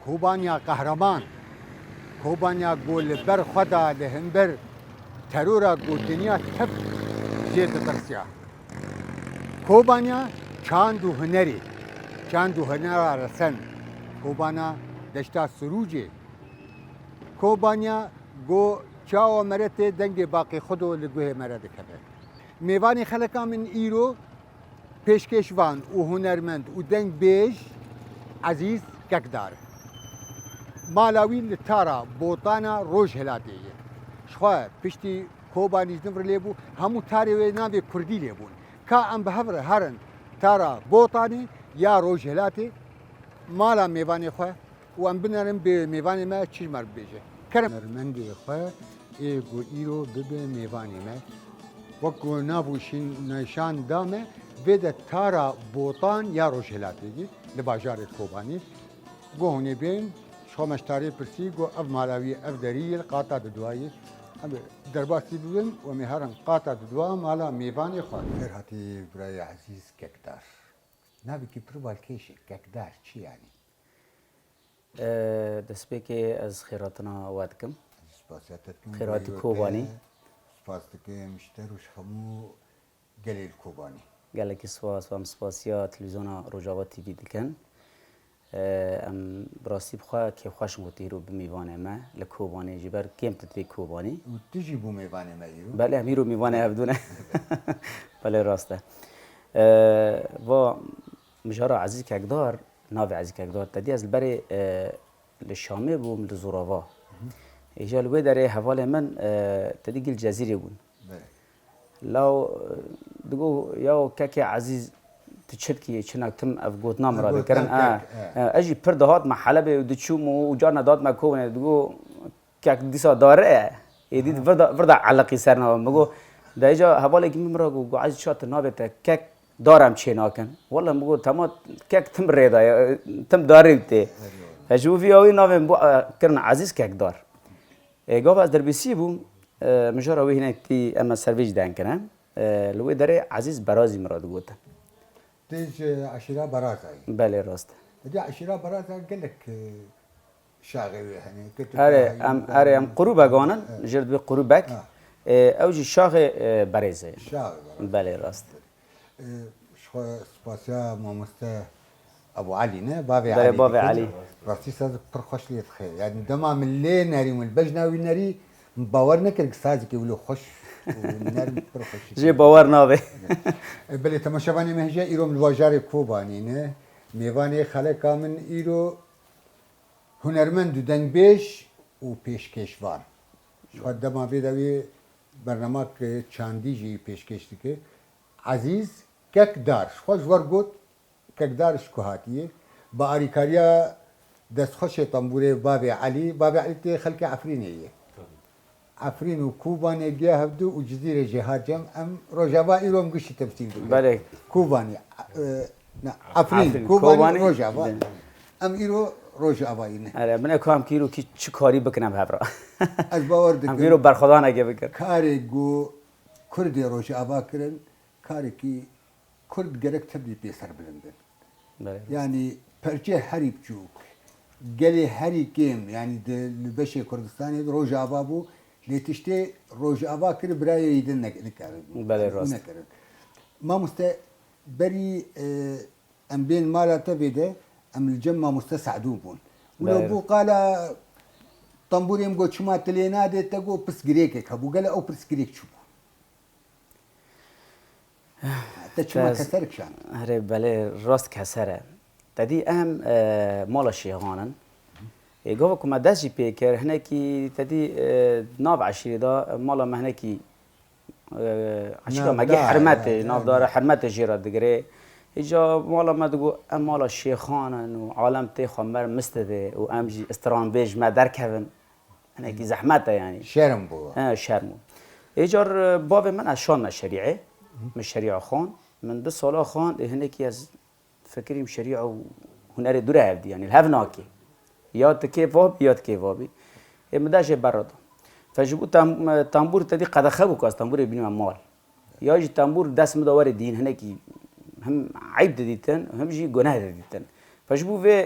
کوبانیا قهرمان کوبانیا گول بر خدا لهنبر ترورا گو دنیا تب زیر ترسیا کوبانیا چاند و هنر رسن کوبانا دشتا سروجی کوبانیا گو چاو مرت دنگ باقی خودو لگوه مرد کبه میوانی خلقا من ایرو پیشکشوان و هنرمند و دنگ بیش عزیز ککدار مالاوی لتارا بوتانا روش هلاتیه شخواه پشتی کوبانیز نفر لیبو همو تاری و ناوی کردی لیبون که ام به هرن تارا بوتانی یا روش هلاتی مالا میوانی خواه و ام بنرم به میوانی ما چیز مرد بیجه کرم هنرمندی خواه ایگو ایرو ببه میوانی ما وکو نابوشین نشان دامه بده تارا بوتان یا روش هلاتی لباجار کوبانی گو هونی بین شومشتاری پرسی گو اف مالاوی اف دریل قاطع ددوایی درباسی بودن و میهرن قاطع ددوا مالا میوانی خواه هاتی برای عزیز ککدار نبی که پر بالکیشه ککدار چی یعنی؟ دست به که از خیراتنا واد کم سپاسیاتتون خیرات کوبانی سپاس که مشتروش همو گلیل کوبانی گله که سپاس و ام سپاسیا تلویزیون روجاوا تیوی دکن ام براستی بخواه که خوش موتی رو بمیوانه ما لکوبانی جبر کم تدوی کوبانی و تیجی بو میوانه ما ایرو بله همی رو میوانه افدونه بله راسته و مجارا عزیز ککدار ناوی عزیز ککدار تدی از البری لشامه بوم لزوراوا ایجا لوی داره حواله من تدی گل جزیره بون لو دگو یا ککی عزیز تشد کی چنک تم اف گوت نام را بکرن اجی پر دهات محله دچوم و جانا داد ما کوونه دگو کک دیسا داره ایدید فردا علقی سرنا مگو دایجا حواله کی ممرا گو عزیز شات نابت کک دارم چه ناکن والله مگو تمام کک تم ریدا تم داریته اشوفی اوی نام کرن عزیز کک دار گاو از دربیسی بوم مجرا وی هناك تي اما سرویج دان کنه لوی داره عزیز برازی مراد گوتن تيج عشيرة برازاي بله راست دي عشيرة برازاي قال لك شاغي يعني ام قروبه گانن جرد به قروبک اوجی شاغ برزه شاغي بله راست شو سپاسیا مامسته ابو علي نه بابي بله علي بابي علي راسي صدق برخوش لي تخيل يعني دما من لي ناري من البجناوي ناري باور نكرك سازك يقولوا خش ونار برخوش جي باور نابه بله تماشاوانی مهجه ایرو ملواجار کوبانی نه میوانی خلقا من ایرو هنرمند دنگ بیش و پیشکشوار شو دما بیدوی برنامه که چاندی جی پیشکشتی که عزیز ککدار خوش ورگوت ککدارش کهاتیه با آریکاریا دست خوش تنبوره بابی علی تی خلق عفرینیه عفرين وكوباني جا هبدو وجزيرة جهاد جم ام روجافا إيروم قشي تمثيل بله كوباني عفرين كوباني روجافا ام إيرو روجافا ينه آره من اکام کیرو کی چه کاری بکنم هبرا از باور دکن ام کیرو برخدا نگه بکر کاری گو کرد روجافا کرن کاری کی کرد گرک تبدی پیسر بلندن بله يعني پرچه هری بچوک گلی هری کم يعني البشر كردستاني روجافا بو لتشتي روج أباكر براي يدن نكرد بله راست ما بري أم بين مالا تبيده أم الجمع مستسعدون بون ولو بو قال طنبوري مقول شما تلينا دي تقو بس جريكك هبو قال أو بس جريك شو تشما كسرك شان هره بله راست کسره تدی ام مالا شیغانن گاو کم دستی پیکر هنر کی تدی ناب عشیره دا مالا مهنه کی عشیره مگه حرمت ناب داره حرمت جیرا دگره ایجا مالا مدگو ام مالا شیخانن و عالم تی خمر مستده و ام جی استران بیج ما در کون هنر کی زحمته یعنی شرم بو شرمو ایجار باب من از شان شریعه من شریعه خان من 2 سال خان هنر کی از فکریم شریعه و هنر دوره هفدی یعنی الهفناکی یاد کیفاب یاد کیفابی امداش برادو فجبو تنبور تدی قد خبو کاس تنبور بینیم مال یا جی تنبور دست مدوار دین هنه کی هم عیب دیدن هم جی گناه دیدن فجبو و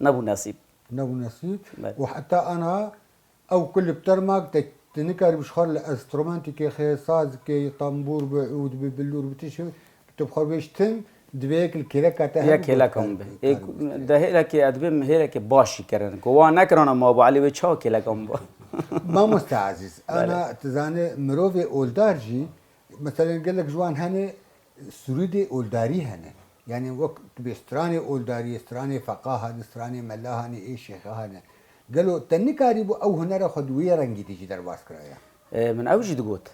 نبو نصیب نبو نصیب بله. و حتی انا او کل بترماك تنكر بشخار الانسترومنتي كي ساز كي طنبور بعود ببلور بتشو تبخر بيشتن دويك الكيلكا تاع یا کلا کم به ده هیلا که ادبیم هیلا که باشی کردن گواه نکرانم ما ابو علی و چا کلا کم با ما مستعزز انا تزاني مروفي اولدار جي مثلا قال لك جوان هني سرودي اولداري هنا يعني وقت بستراني اولداري استراني فقاهه استراني ملاهاني اي شيخ هنا قالوا تني كاريبو او هنا خد ويا رنجي تيجي درباس كرايا من اوجی دگوت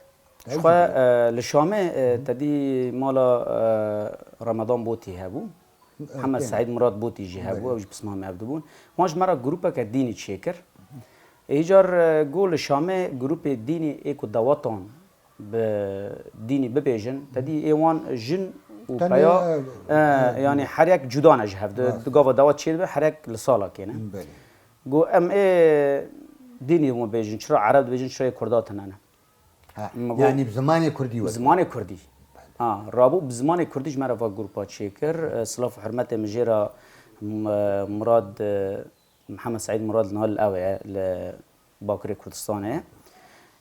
شخوا لشامه تدی مالا رمضان بوتی هبو محمد سعید مراد بوتی جی هبو اوج بسمه هم عبدو بون ماش مرا گروپا که دینی چیکر ایجار گول شامه گروپ دینی ایکو دواتان به دینی ببیجن تدی ایوان جن و پیا يعني هر یک جدا نجهف دگاوا دوات چید به هر یک لسالا کنه گو ام دینی مو بیجن چرا عرب بیجن چرا کردات نه يعني بزمان كردي بزمان كردي رابو بزمان كرديش مرة في جروبات شيكر سلاف حرمت مجيرة مراد محمد سعيد مراد نهال الأوي لباكري كردستان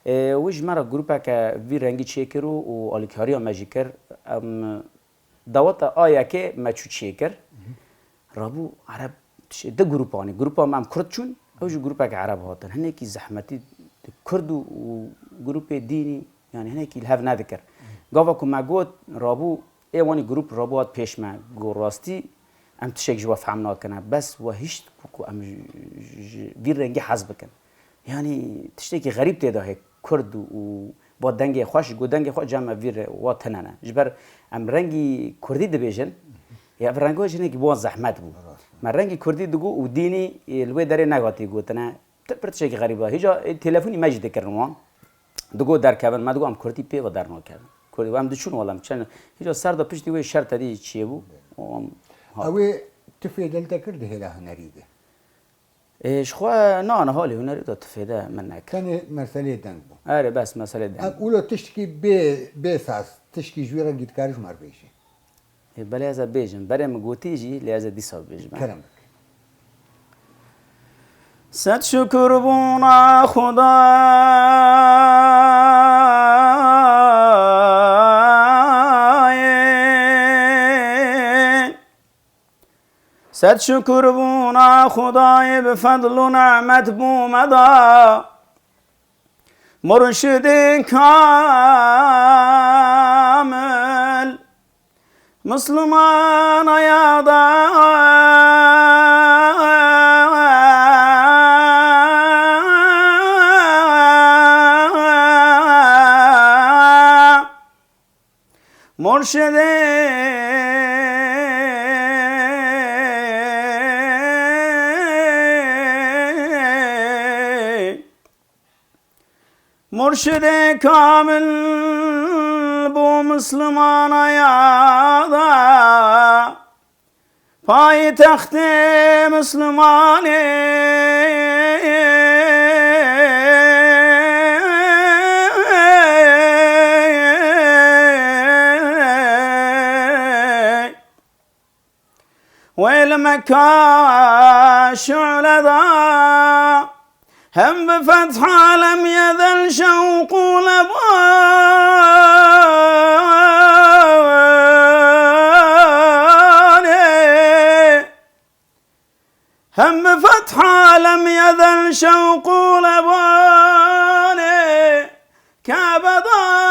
ويج مرة جروبا كفي رنجي شيكر والكهاريا ماجيكر دوات كي ما تشو شيكر رابو عرب ده جروباني جروبا مام كردشون اوج جروبا كعرب هاتن هنيكي زحمتي كرد وجروب ديني يعني هناك الهاف نذكر قافكم مع جود رابو واني جروب رابوات بيش مع جو راستي ام تشيك جوا فهمنا كنا بس وهيش كوكو ام فيرنجي حسبكن يعني تشتكي غريب تدا هيك كرد و با دنگي خوش جو دنگي خوش جمع فير واتننا جبر ام رنگي كردي دبيجن يا فرانجو جنك بو زحمت بو ما رنگي كردي دغو وديني الوي داري نغاتي گوتنا تبرت شيء غريبه هيجا تليفوني ماجد كرنوان دغو در كابن ما دغو ام كردي بي و در نو كابن كردي وام دشون والله چن هيجا سر د پشتي وي شرط دي چي بو اوي تفيدل تكرد هلا هنريده ايش خو نا انا هالي هنري دا تفيده منك كان مساله دنگ بو اري بس مساله دنگ اقولو تشتكي بساس تشتكي جويرا قد كارش مار بيشي بلا هذا بيجن بري مقوتيجي لهذا دي صوب بيجن كلامك صد شکر بونا خدا صد شکر بونا خدای به فضل و نعمت بومدا مرشد کامل مسلمان یادا مرشد مرشد کامل بو مسلمان یادا پای تخت مسلمانی ويل مكا شعل ذا هم بفتح لم يذل شوق لباني هم بفتح لم يذل شوق لباني كابضا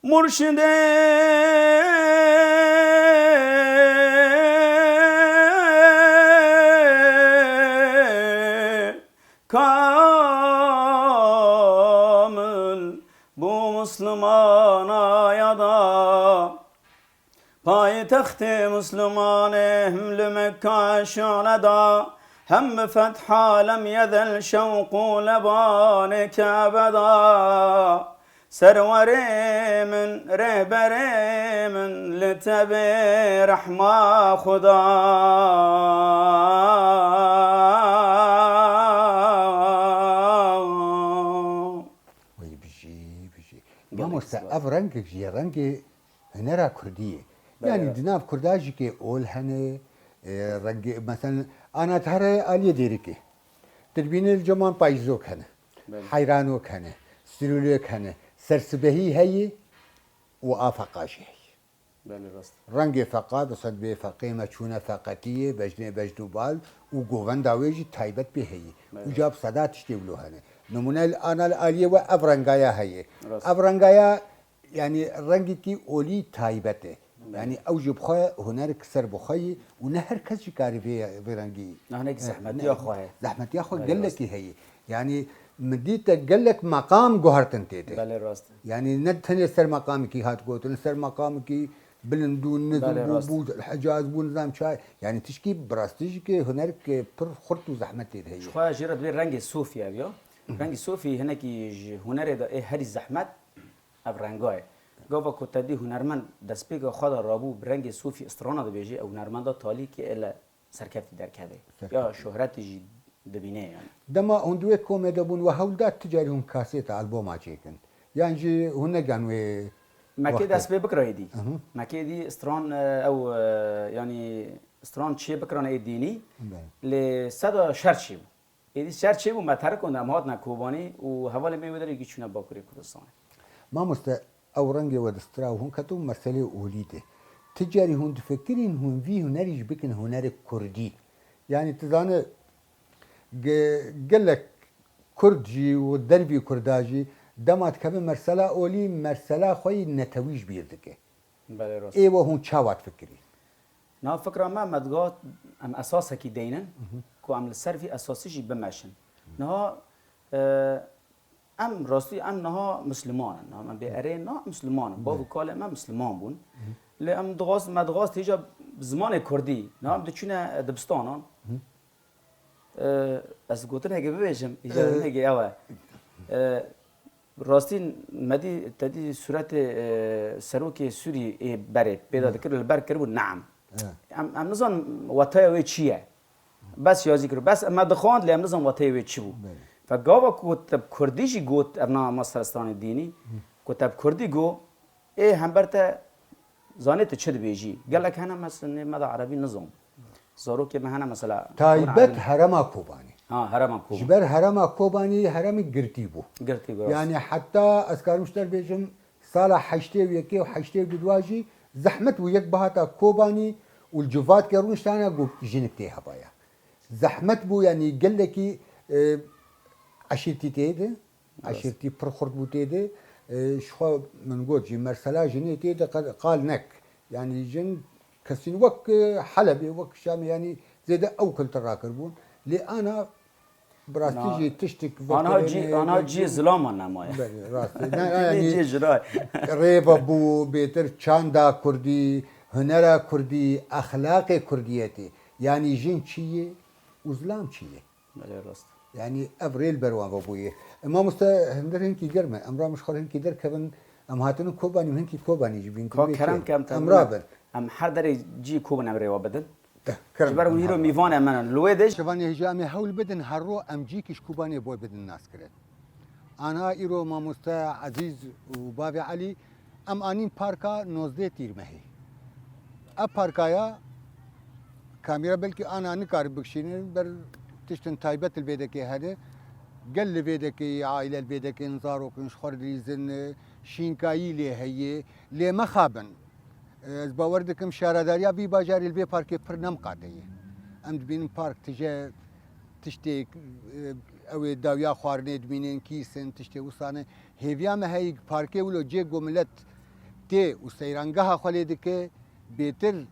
مرشد كامل بو مسلمان يدا پای تخت مسلمان حمل مکه شاندا هم فتح لم يذل شوق لبان كابدا سرور من رهبر من لتبي رحمة خدا ويبجي بجي ما مستأف رنگ جي رنگ هنرا كردية يعني دناف كرداجي كي أول هني رنگ مثلا أنا تهرى آلية ديريكي تربين الجمان بايزوك هنا حيرانوك هنا سلولوك هنا سرسبهي هي وآفقاشي هي بله راست رنگ فقا بصد به فقیمه چونه فقطیه بجدو بال و گوغن داویجی تایبت به هی و جاب صدا تشتی بلو هنه نمونه آنا الآلیه و افرنگایا هی افرنگایا یعنی رنگی کی اولی تایبته یعنی اوج بخواه هنر کسر بخواه و نه هر کسی کاری به رنگی نه هناك زحمت يا خواه زحمت یا خو گلک هی یعنی مديت قال مقام جوهرتن تيته بله راست يعني ندهن سر مقامك هات قوت سر مقامك بلندون نزل بود الحجاز بو نظام شاي يعني تشكي براستيج كي هناك بر خرط وزحمه تيته هي شخوا جرد بين رنگ صوفي ابيو رنگ صوفي هناك هنر ده هر زحمت اب رنگای گاوا کوتدی هنرمند دست پیگا خود رابو برنگ صوفی استرانا ده بیجی او هنرمندا تالی که الا سرکفتی در کده یا شهرت جی دبینه يعني دما هندوه كوميدي بون وهولدات تجاري هم كاسيت ألبوم چيكن يعني جي هنا كانوا ما كده اسباب بكره دي ما كده دي استران او يعني استران شيء بكره ايديني لسدا شرشيب ايدي شرشيب ما تركون امهات نكوباني وحواله ميودر يجي چونه باكوري كردستان ما مست اورنگي ودسترا هون كتو مسألة أوليده تجاري هون تفكرين هون في هنريج بكن هنر كردي يعني تزانه قال لك كردجي والدربي كرداجي دمات كم مرسلة أولي مرسلة خوي نتويج بيردك بله راست ايوه هون چاوات فكري نا فكرة ما مدغات ام اساسا كي دينن كو ام السرفي اساسي جي بمشن نها ام راستي ام نها مسلمان نها بأرين نا مسلمان بابو كاله ما مسلمان بون لام دغاس مدغاس تيجا زمان كردي نها دچونه دبستانان از گوتن هگه ببیشم اجازه نگه اوه راستین مدی تدی صورت سروک سوری بره پیدا دکر البر کرد نعم ام نظام واتای وی چیه بس یازی کرد بس ما دخواند لیم نظام واتای وی چی بود فگاوا کتب کردیشی گوت ابنا مصرستان دینی کتب کردی گو هم برتا زانیت چد بیجی گلک هنم مثلا مدا عربی نظام زارو که مهنا مثلا تایبت هرما کوبانی هرما کوب جبر هرما کوبانی هرمی گرتی بو گرتی بو يعني حتى اسكار مشتر بيجم صالح حشتي ويكي وحشتي بدواجي زحمت ويك بهاتا كوباني والجوفات كرونش تانا قو جنكتي هبايا زحمت بو يعني قال لك عشيرتي تيده عشيرتي برخرط بو تيده شخو من قول جي مرسلا جني تيده قال نك يعني جن كسين وك حلبي وك شامي يعني زي ده اوكل تراكربون لي انا براستيجي تشتك انا جي ظلام نمايه راستي يعني جي جراي ريبا بو بيتر چاندا كردي هنرا كردي اخلاق كرديتي يعني جن چيه وزلام چيه بله راست يعني افريل بروان بابويه اما مستا هندر هنكي جرمه امرا مش خور هنكي در كبن ام هاتن كوباني هنكي كوباني جبين كرم كم امرابن ام هر در جي كوبن امري وبدن جبرون هيرو ميفان امن لويدش شباني هجامي هول بدن هرو ام جيكش كوباني بوي بدن الناس كرت انا ايرو ما مستا عزيز وبابي علي ام انين باركا نوزده تير مهي اب باركايا كاميرا بلكي انا نكار بكشين بر تشتن تايبت البيدكي هذا قل البيدكي عائله البيدكي نزارو كنش خور ريزن شينكاي لي هي لي مخابن باوردكم شارداريا بي باجاري البي باركي پر نم قاطعي ام دبين بارك تجا تشتي او داويا خوارنه دبينين كيسن تشتي وصانه هيفيا ما هي باركي ولو جي قوملت تي وسيرانغها خليدك بيتر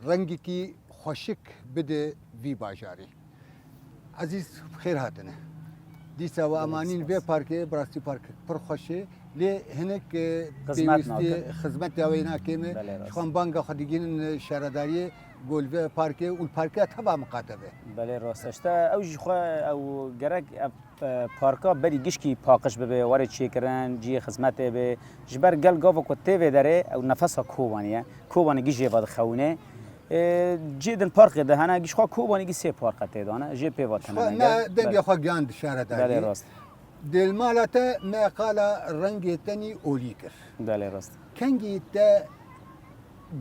رنگي خوشك بده في باجاري عزيز بخير هاتنا ديسا وامانين في باركي براستي بارك پر خوشه لي هناك بيوستي خدمت داوينا كيمه شخوان بانغا خديجين شارداري قول في باركي والباركات تبع مقاطبه بله راست اشتا او جخوا او گرک پارکا بری گشکی پاکش ببه وارد چی کرن جی خدمت به جبر گل گاو کو تی داره او نفسا کوبانیه کوبانی گیجه باد خونه جدن پارک ده هنا گشخوا کوبانی گی سه پارک ته دانه جی پی واتنه نه دنگ خو گاند شارداري بله راست دل مالته ما قال رنگ تنی اولیکر بله راست کنگی تا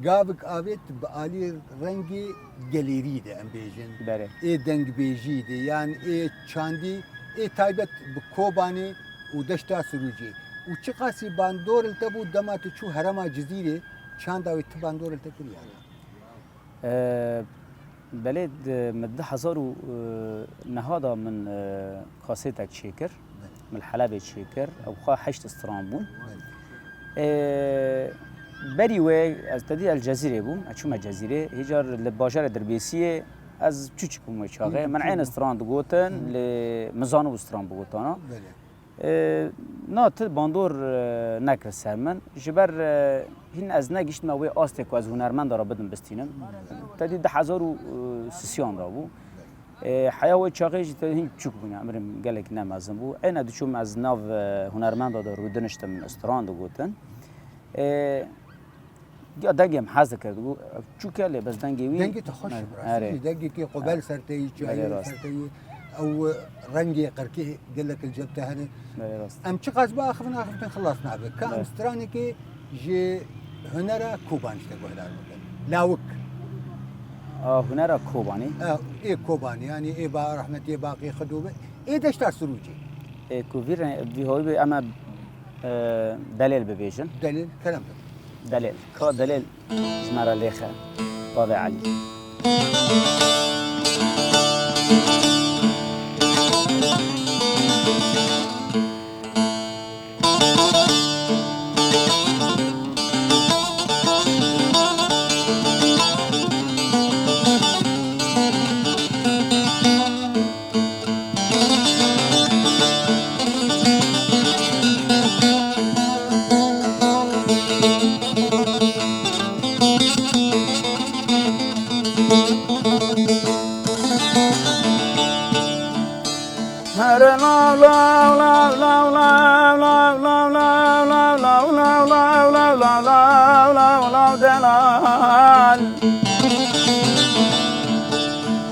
گابک آبیت بآلی رنگی گلیری ده ام بیجن بله ای دنگ بیجی ده یعنی ای چاندی ای تایبت بکوبانی و دشتا سروجی و چه قاسی باندور التبو دمات چو هرما جزیره چند آوی تباندور التکری بله مده هزارو نهادا من کاسيتك شيكر من الحلبة شيكر أو خا حشت استرامبول بري وي از تدي الجزيرة بوم أشوم الجزيرة هجر لباجر دربيسية از تشوش بوم شاغة من عين استراند قوتن لمزانو استران بقوتانا نات باندور نکر سرمن جبر هین از نگیشت ما وی آستک و از هنرمند را بدم بستینم تدی 10,000 را بو حیاوی چاقیش تدی هین چوک بونی امرم گلک نمازم بو اینا دوچوم از ناو هنرمند را رو دنشتم استران دو گوتن یا دنگم حاضر کرد گو چوکه لی بس دنگی وی دنگی تخش براستی دنگی که قبل سرتی چای سرتی او رنگي قركي قال لك الجبته هذه ام تشقاز باخفنا اخفتن خلصنا بك كان ستراني كي جي هنرا كوبان اشتغل هذا لاوك هنرا كوباني ايه كوباني يعني ايه با رحمتي باقي خدوبه ايه دشتا سروجي ايه كوفير بهوي اما دليل ببيجن دليل كلام دليل كو دليل جمرة ليخه طابع علي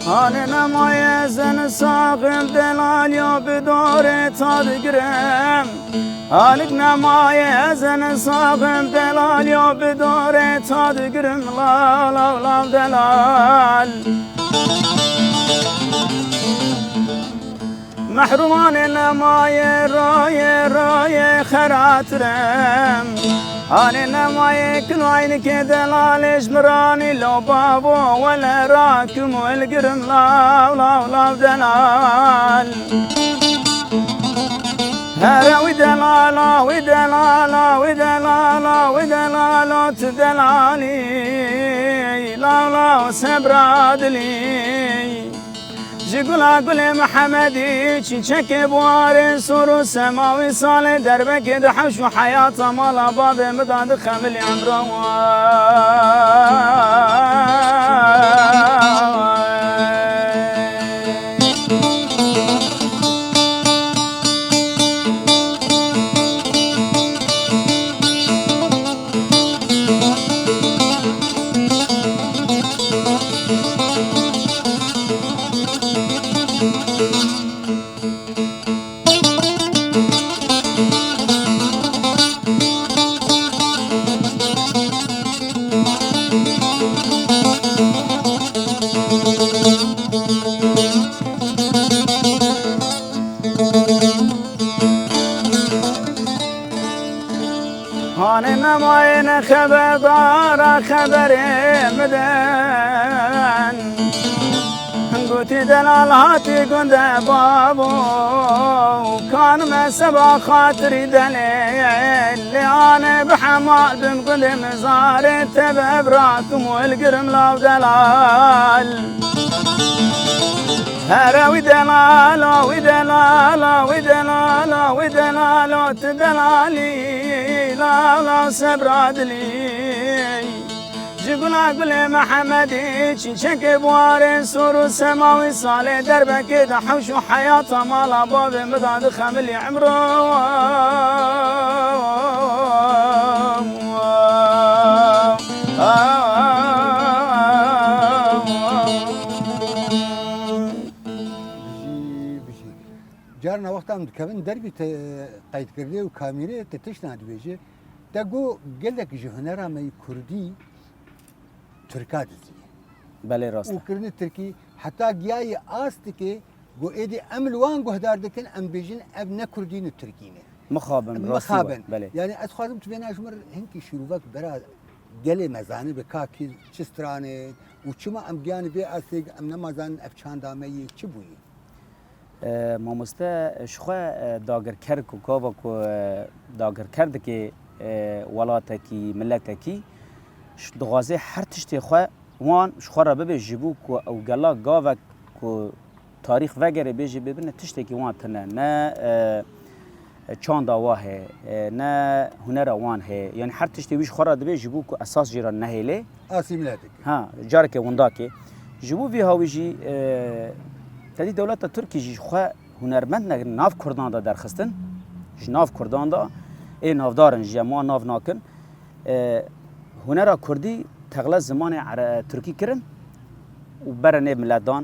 هانه مایزن ساقم دلال یا بداره تا بگرم هالک نمایزن ساقم دلال یا بداره تا بگرم لا لا لا دلال محرومان نمای رای خراترم آنی نمای کلوین که دلالش مرانی لو بابو ولا راکم والقرم لا لا لا دلال هلا ودلالا ودلالا ودلالا ودلالا تدلالي لا لا سبرادلي جگولا گل محمدی چیچک بوار سر سماوی سال دربک دحش و حیات مالا باب مداد خمل عمره نماین خبردار خبر مدن گوتی دلال هاتی گنده بابو کان مسبا خاطری دلیل لیان بحمال بم گنده مزار تبب راکم والقرم لاو دلال هرا ودلالا ودلالا ودلالا ودلالا تدلالي لا لا سبرادلي جگولا گل محمدی چیچک بوار سر سماوی سال دربک دحوش و حیات مالا باب مداد خملی عمرو جارنا وقت حتی کمن دربی قید کرده و کامیره تتش ندیجه دگو گلک جهنر می کردی ترکات زی بله راست و کردن ترکی حتی گیای آست که گو ایدی املوان گهدار دکن ام بیجن اب نکردین و ترکینه مخابن راستی مخابن بله يعني از خواهم تو بین اشمر هنکی شروعات برای گله مزانه به کاکی چسترانه و چما ام گیان به اصلی ام نمازان افچان دامه چی بویی مامسته شخوا داگر کرد کو کاوا کو داگر کرد که ولاتی ملتی دغازه هر تشتی خو وان شخوا را به جبو کو او گلا گاوا کو تاریخ وگره بیجی ببینه تشتی که وان تنه نه چند آواه نه هنر وان هی یعنی هر تشتی ویش خورا دبی جبو کو اساس جرا نهیله آسیملاتک ها جارک ونداکی جبو وی هاویجی تدی دولت ترکی جی خو هنرمند ناف کردان دا درخستن ناف کردان دا ای نافدارن جما ناف ناکن هنر کردی تغلا زمان ترکی کرن و برنه ملدان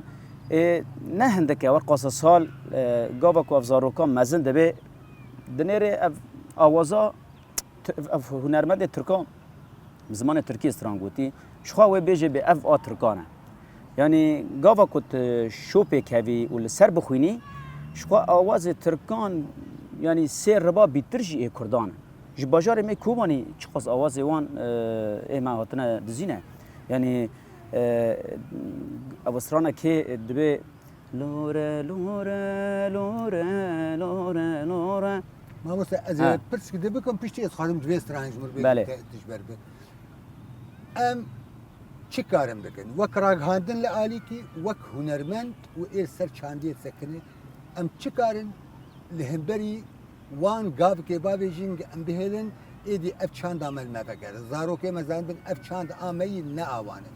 نه هندکه ور قاص سال گاوا کو افزاروکا مزن دبی دنیره آوازا هنرمند ترکان زمان ترکی استرانگوتی شخوا و بیجه به اف آ ترکانه یعنی گاوا کت شوپی کوی و لسر بخوینی شخوا آواز ترکان یعنی سه ربا بیترجی کردانه جباجار می کوبانی چقاس آواز وان ما هاتنه دزینه یعنی اوسترانه که دبی لوره لوره لوره لوره لوره ما مثلا از پرس که بکن پیشتی از خانم دوی استرانج مر بله تشبر به ام چی کارم بکن وک راگ هاندن لعالی کی وک هنرمند و ایر سر چاندی سکنه ام چی کارن لهمبری وان گاو که بابی جنگ ام بهلن ایدی اف چاند عمل ما بکر زارو که مزان بن اف چاند آمی نه آوانه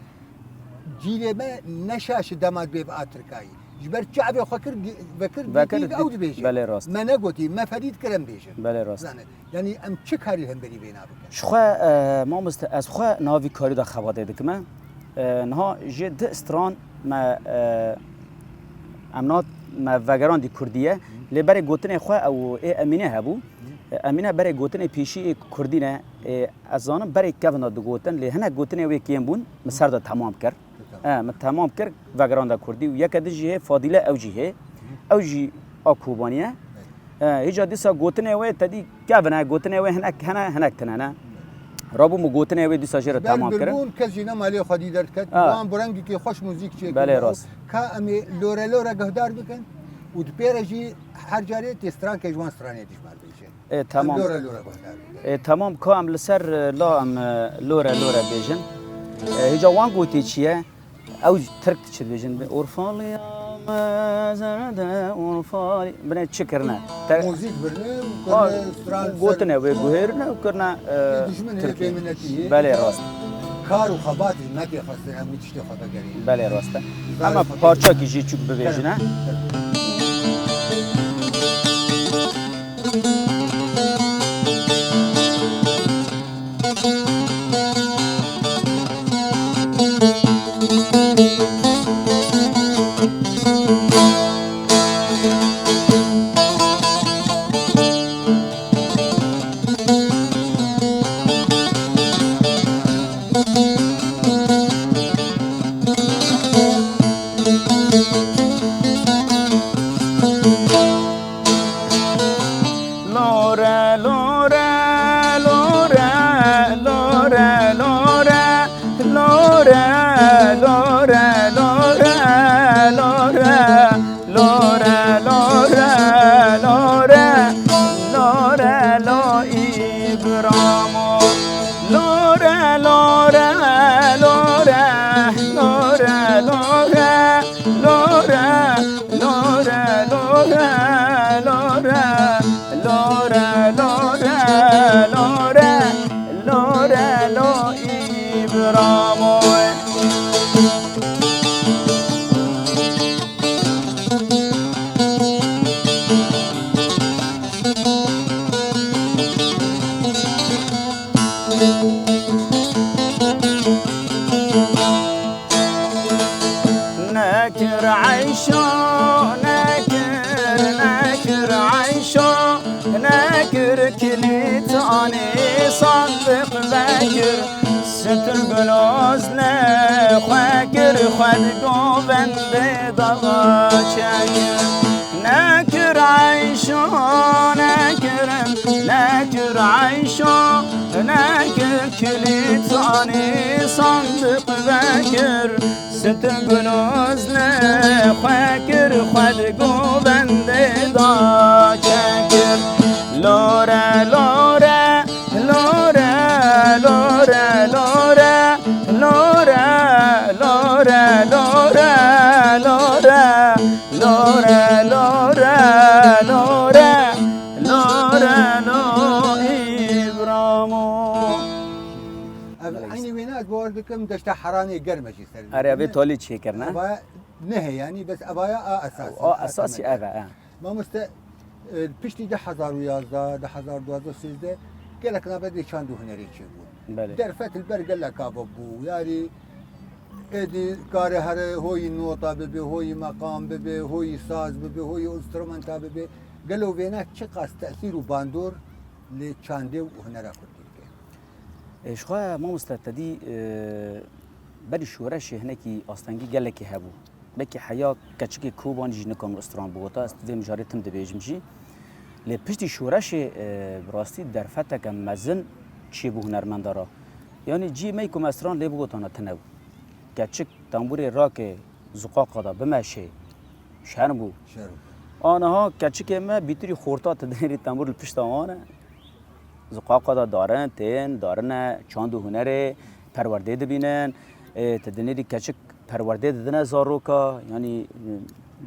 جیل ما نشاش دماد بیب آترکایی جبر شعبي خكر بكر او دبيش بله راست ما نقولي ما فريد كلام بيش بله راست يعني ام چه کاری هم بری بينا بك شخوا ما مست از خوا ناوی کاری دا خواده دکمه نها جد استران ما امنات ما وگران دی کردیه لبر گوتن خوا او امینه هبو امینه بر گوتن پیشی کردینه از آن بر کفنا دو گوتن لهنه گوتن وی کیم بون مسر دا تمام کرد تمام کرد وگران دا کردی و یک دیجی فاضله اوجیه اوجی آکوبانیه هیچ دیسا گوتنه وی تدی کفنا گوتنه وی هنک تنانه رابو مو گوتنه وی دیسا جرا تمام کرد بربون کسی نمالی خودی درد کرد وان برنگی که خوش موزیک چیه بله راست که امی لوره لوره گهدار بکن و دپیرجی هر جاری تستران که جوان استرانی دیشمار بیشه تمام لوره لوره گهدار تمام کام لسر لا ام لوره لوره بیجن هیچ وان گوتی چیه او ترک چه بیجن اورفالی زرده اورفالی بنا چکرنا موزیک برنه و استران گوتنه و گوهرنه و کرنا ترکی بله راست کار و خباتی نکی خسته هم میتشتی خدا گری بله راسته اما پارچه کی جی چوب ببیجنه نكر عيشو نكر عيشو کلیت آنی صندوق بکر ستر گلوز نخوکر خود گوبند داغا چکر نکر عیشو نکر عیشو نکر کلیت آنی صندوق بکر ستر گلوز نخوکر خود گوبند دا چکر لوره لوره لوره لوره لوره لوره لوره لوره لوره لوره لوره لوره لوره لو ابرامو عینی وینا گوار دکم دشت حرانی گرمشی سر اره ابي تولي چی کرنا ابا نه يعني بس ابايا اساسي اساسي ابا ما مست پشتی 2011 2012 قال لك نبدي كان دو هنري چی بود بله درفت البر قال لك ابو يعني ادي كاري هر هوي نوطه ببي هوي مقام ببي هوي ساز ببي هوي انسترومنتا ببي قالوا بينك چقاس تاثير باندور لچانده و هنرا كردي شخوا ما مستعدی بری شورش هنکی آستانگی گله که هبو بکی حیا کچکی کوبان جی نکام استران بوتا استودی مجاری تم دبیجم جی لی پشتی شورش براستی در فتک مزن چی بو هنرمندارا یعنی جی می کم استران لی بوتانا تنو کچک تنبوری راک زقاق دا بمشه شرم بو آنها کچک ما بیتری خورتا تدنیری تنبور پشت آنه زقاق دا دارن تین دارن چاند و هنره پرورده دبینن تدنیری کچک پرورده دادن زاروکا یعنی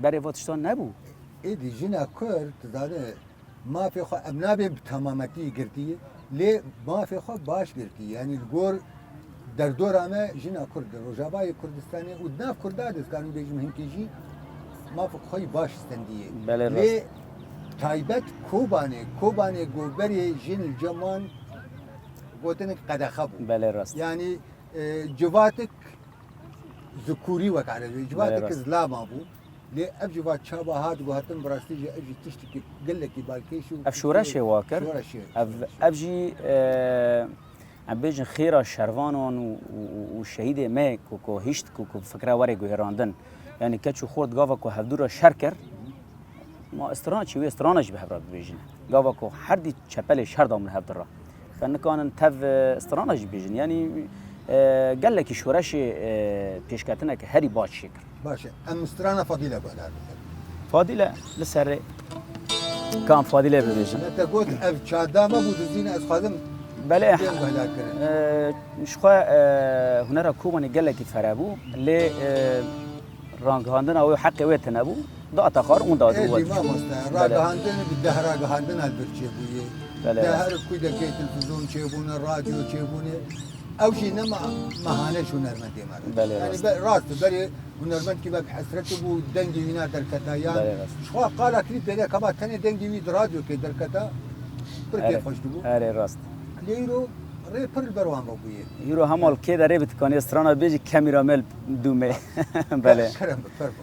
برای واتشتان نبو ایدی جنا کرد داره ما في خو ابنابي بتمامتي قرتي ليه ما في خو باش قرتي يعني الجور در دور ما جنا كرد رجاباي كردستاني ودناف كردادس كانوا بيجم هنكيجي ما في خوي باش استنديه ليه تايبت كوباني جوبري جن الجمان قوتنك قد خبو بله راست يعني جواتك ذكوري وكعربي جواتك زلام ابو ليه ابجبات شابه هاد وهاتن براستيجي اجي تشتكي قال لك بالكيشو افشورش واكر ابجي ام بيجن خيره شروانون وشهيد ما كوكو هشت كوكو فكره وري غيراندن يعني كاتشو خورد غافا كو هفدورا شركر ما استران چی و استرانش به هبرد بیجن گاوا کو هر دی چپل شهر دامن هبدرا فن کانن تف استرانش بیجن یعنی قال لك شورش پیشکتنه که هری باش شکر باشه ام استرانه فضيله بعد فاضله لسر كان فاضله بيجن انت قلت اف شادا ما بود زين از خادم بله شخوا هنر کومانی قال لك فرابو ل رانگ هاندن او حق ويتن ابو دا تقار اون داد بود ما مست راگ هاندن بده راگ هاندن البرچه بويه ده هر کوی دکه تلفزیون چه بونه رادیو چه بونه او شي نما مهانه شو نرمنتي مره يعني راست بري هنرمنت كي باب حسرته بو دنجي وينا دركتا شو قال كليب ده كما ثاني دنجي وي راديو كي دركتا بركي خوشتو اري راست ليرو ريبر بروان بويه يرو همال كي ده ريبت كان استرانا بيجي كاميرا مل دومه بله كرم فرق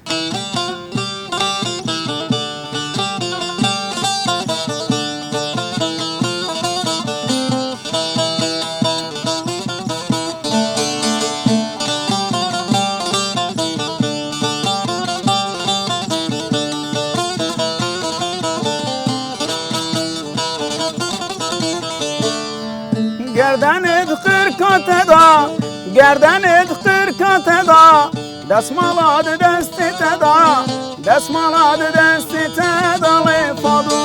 گردنت قرکات دا گردنت قرکات دا دستمالات دستت دا دستمالات دستت دا لفادو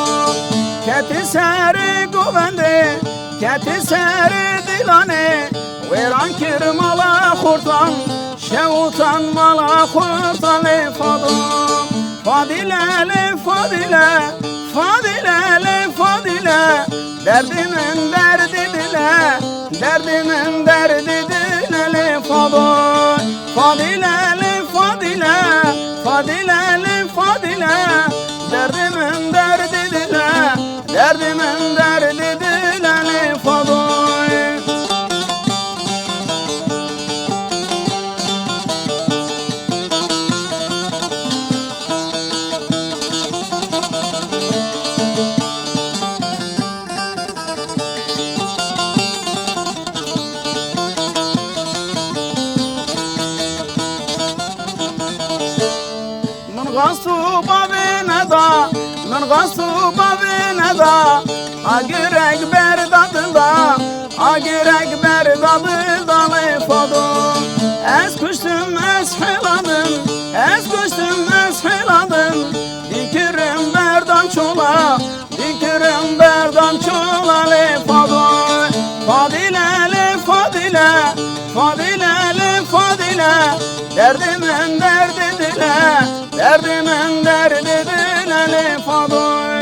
کتی سر گوونده کتی سر دیلانه ویران کر مالا خورتان شوتان مالا خورتان لفادو فادیله لفادیله فادیله لفادیله دردی من دردی دله دردی من دردی دله لفادو فادیله لفادیله فادیله لفادیله دردی من دردی دله دردی من دردی دله لفادو غصو بابین دا اگرک برداد دا اگرک برداد دا لفادو از کشتم از حلادم از کشتم از حلادم دیکرم بردان چولا دیکرم بردان چولا لفادو فادیله لفادیله فادیله لفادیله درد من درد دله درد من درد دله لفادو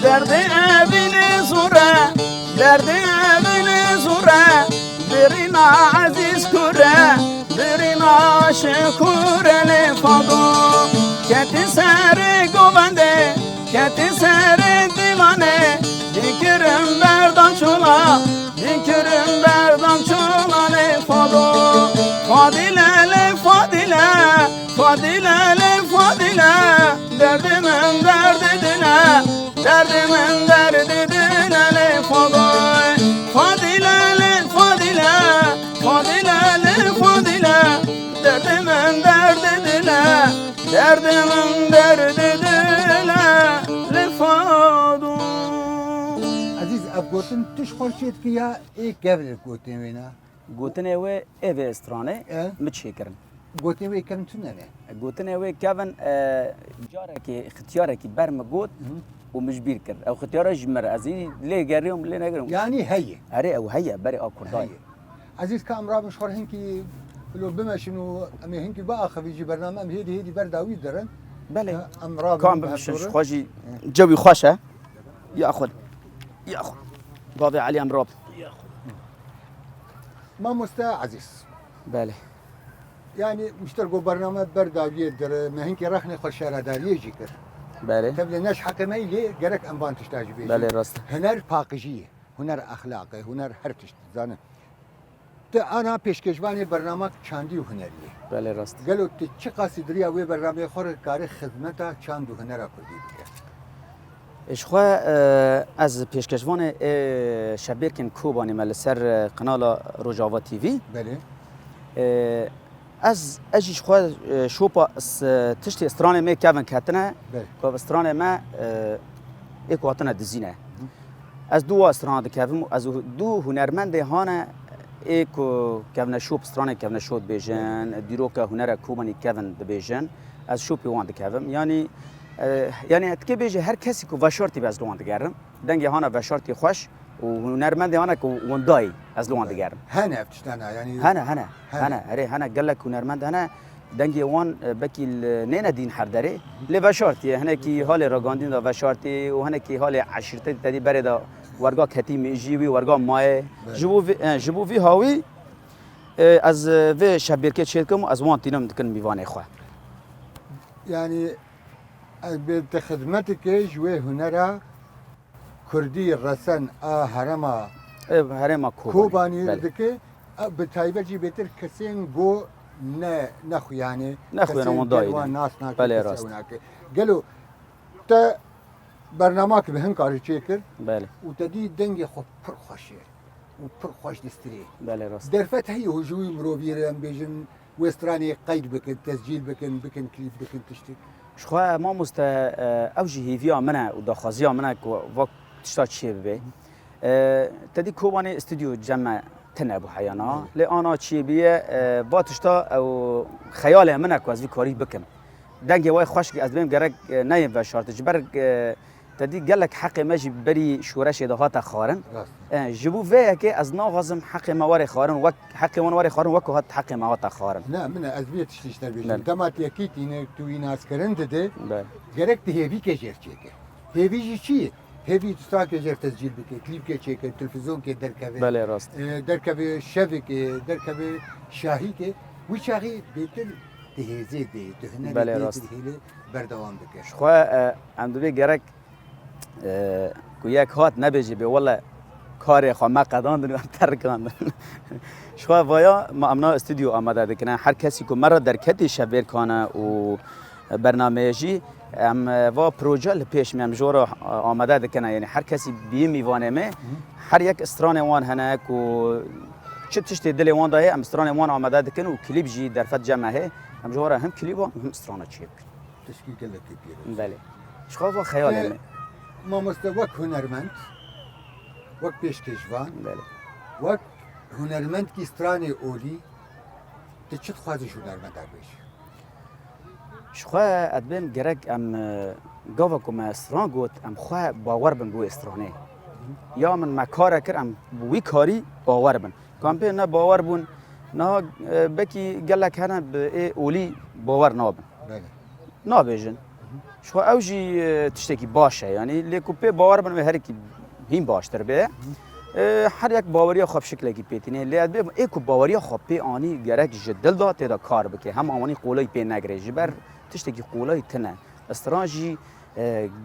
درد evini zure درد evini zure birine aziz kure birine aşık kure lefado keti seri govende keti seri divane dikirim berdan çula dikirim berdan çula lefado fadile lefadile fadile lefadile derdimin derdi dile derdimin derdi dile lefado fadile lefadile fadile lefadile derdimin derdi dile derdimin derdi dile lefado عزیز اب گوتن تش خورشید که یا ای گویل گوتن وینا گوتنه و ایوه استرانه اه. متشکرم گوتن وی کم تو نه گوتنه و کون جاره که اختیاره که برم گوت و مجبیر کرد او اختیاره جمر از این لی گریم لی نگریم یعنی هیه اره او هیا بری آکردای هیه عزیز که امرا مشهور هنکی لو بمشنو امی هنکی با آخویجی برنامه ام هیدی برداوی درن بله امرا کام بمشش خوشی جوی خوشه یا خود یا خود قاضي علي امراب ما مستا عزیز بله يعني مشتركوا برنامج برداوية در ما هنك رخني خل شارع دارية جيكر بله تبلي ناش حكمي ليه جرك أنبان تشتاج بيه بله راست هنر باقجية هنر أخلاقي هنر هر تشتزانه أنا پیشکشوانی برنامج چاندی و هنریه بله راست قالوا تچی قاصدریا و برنامج خور کار خدمتا چاند و هنر کردی بکه اشخوا از پیشکشوان شبیرکن کوبانی مال سر قنال روجاوا تیوی بله از اجیش خوا شوپا تشتی استرانه می کون کتنه بله که استرانه ما اکواتنه دزینه از دو استرانه دکویم از دو هنرمند هانه ایکو کون شوپ استرانه کون شود بیجن دیرو که هنر کوبانی کون دبیجن از شوپی وان دکویم یعنی اتکی بیجه هر کسی که وشارتی از لوان دگرم دنگی هانا وشارتی خوش و هنرمند هانا که وندای از لوان دگرم هنه افتشتنا يعني هنا اره هنا قال لك هنرمند هنا دنگی وان بکی نه دین هر داره لی وشارتی هنا کی حال راگاندین دا وشارتی و هنا کی حال عشرتی تدی بره دا ورگا کتی میجیوی ورگا مای جبو وی هاوی از و شبیرکه چیلکم از وان تینم دکن میوانه خو يعني بخدمتك جوي هنرا كردي الرسن هرما هرما کوبانی دکه به تایبه جی بهتر کسین گو نه نخو یعنی نخو یعنی اون دایی ناس نه بله راست گلو تا برنامه که به هن کاری چه کرد بله و تدی دنگ خو پر خوشه و پر خوش دستری بله راست درفت هی هجوی مروبیرم بیجن وسترانی قید بکن تسجیل بکن کلیپ بکن تشتی شخوا ما مست اوجه هیویا منه و داخازیا منه که وقت تشتا چیه ببه تدی کوبانی استودیو جمع تنه ابو حیانا لی آنا چیه بیه با تشتا او خیال منه که از وی کاری بکم دنگی وای خوش از بیم گرگ نیم و شارت جبر تدی گلک حق مجی بری شورش ادهات خارن جبو وی که از ناغازم حق موار خارن وک حق موار خارن وک هات حق موات خارن نه من از بیت تشتیشتر بیشتر دمات یکی تینه توی ناس کرنده ده بله گرگ تهیوی که جرچه که هیوی جی چیه هیوی تستا که جر تسجیل بکه کلیپ که چه که تلفزیون که درکبه بله راست درکبه شوی که درکبه شاهی که وی شاهی بهتر تهیزه ده دهنه بله راست بردوام بکه شخوا اندوی گرگ که یک هات نبیجی به والله کار خو ما قداندن و ترکاندن شخوا وایا ما امنا استودیو آماده دکنه هر کسی که مرا در کتی شبیر کنه و برنامه‌جی ام و پروژه پیش میم جورا آماده دکنه یعنی هر کسی بی میوانه می هر یک استران وان هنه کو چه تشتی دل وان دایه ام استران وان آماده دکنه و کلیپ جی در فت جمعه هم جورا هم کلیپ و هم استران چیپ تشکیل گلکی پیره بله شخوا و خیال می ما مستوک هنرمند وک پیشکشوان بله وک هنرمند کی استران اولی ته چت خوازش هنرمند بیش شخوا ادبم گرگ ام گاوا کوم استران گوت ام خوا باور بن گو استرانه یا من مکار کر ام وی کاری باور بن کامپی نه باور بون نه بکی گلک هنه به اولی باور نابن بله نابیجن شو اوجی تشتکی باشه یعنی لیکوپی باور بن هر کی هیم باشتر به هر یک باوری خوب شکلی کی پیتینه لیاد به ایکو باوری خوب پی آنی گرک جدل دا تدا کار بکه هم آنی قولای پی نگره جبر تشتکی قولای تنه استرانجی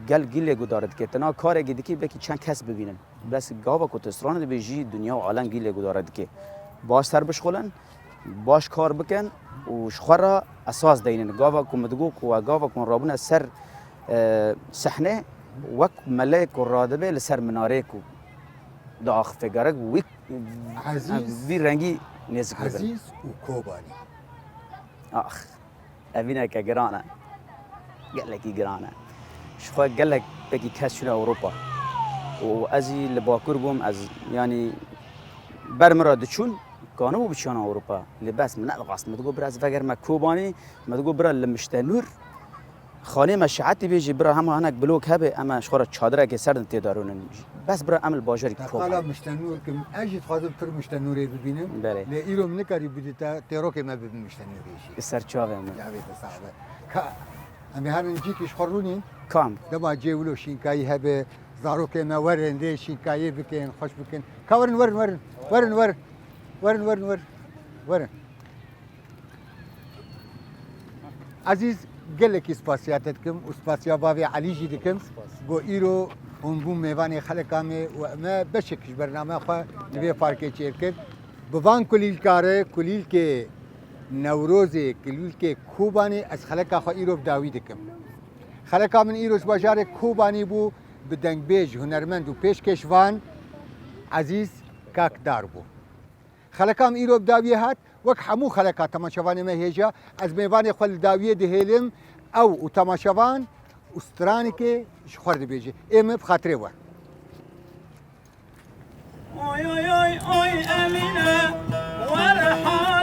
گل گله گدارد که تنا کار گیدی بکی چند کس ببینن بس گاوا کو استران بیجی دنیا و عالم گله گدارد که باش سر بشغلن باش کار بکن و شخورا اساس دینن گاوا کو مدگو کو گاوا کو رابون سر صحنه وک ملک و رادبه لسر مناره کو داخ فگرک ویک عزیز وی رنگی نزدیک بودن عزیز و کوبانی آخ اوینا که گرانه گلکی گرانه شخوا گلک بکی کس شده اروپا و ازی لباکر بوم از یعنی برمرا دچون کانو بچون اروپا لباس من القاس مدگو براز فگر ما کوبانی مدگو برا لمشتنور خانه مشعتی بیجی برا هم هنگ بلوک هبه اما شخورا چادره که سردن تیدارونن بس برا عمل باجری حالا کوب مشتنور که اجید خواهد پر مشتنوری ببینم بله. لی ایرو منکاری بدی تا تیرو که ما ببین مشتنوریشی سرچاوه من جاوید صعبه که امی هرن جی کش خورونین کام دما جیولو شینکایی هبه زارو که ما ورن دی شینکایی بکن خوش بکن کورن ورن ورن ورن ورن ورن ورن ورن ورن عزیز گلکی سپاسیاتت کم و سپاسیا باوی علی جی دکم بو ایرو اون بوم میوانی خلقامه و ما بشکش برنامه خواه نوی پارکی چیر کرد بوان کلیل کاره کلیل که نوروزی کلیل که کوبانی از خلقا خواه ایرو بداوی دکم خلقا من ایروش باجار کوبانی بو بدنگ بیج هنرمند و پیشکشوان عزیز کاکدار بو خلقام ایرو بداوی هات وک همو خلقا تماشوان ما هیجا از میوان خل داوی دهیلم او تماشوان استرانی که شخورد بیجی ایم بخاطره ور اوی اوی اوی اوی امینه ورحال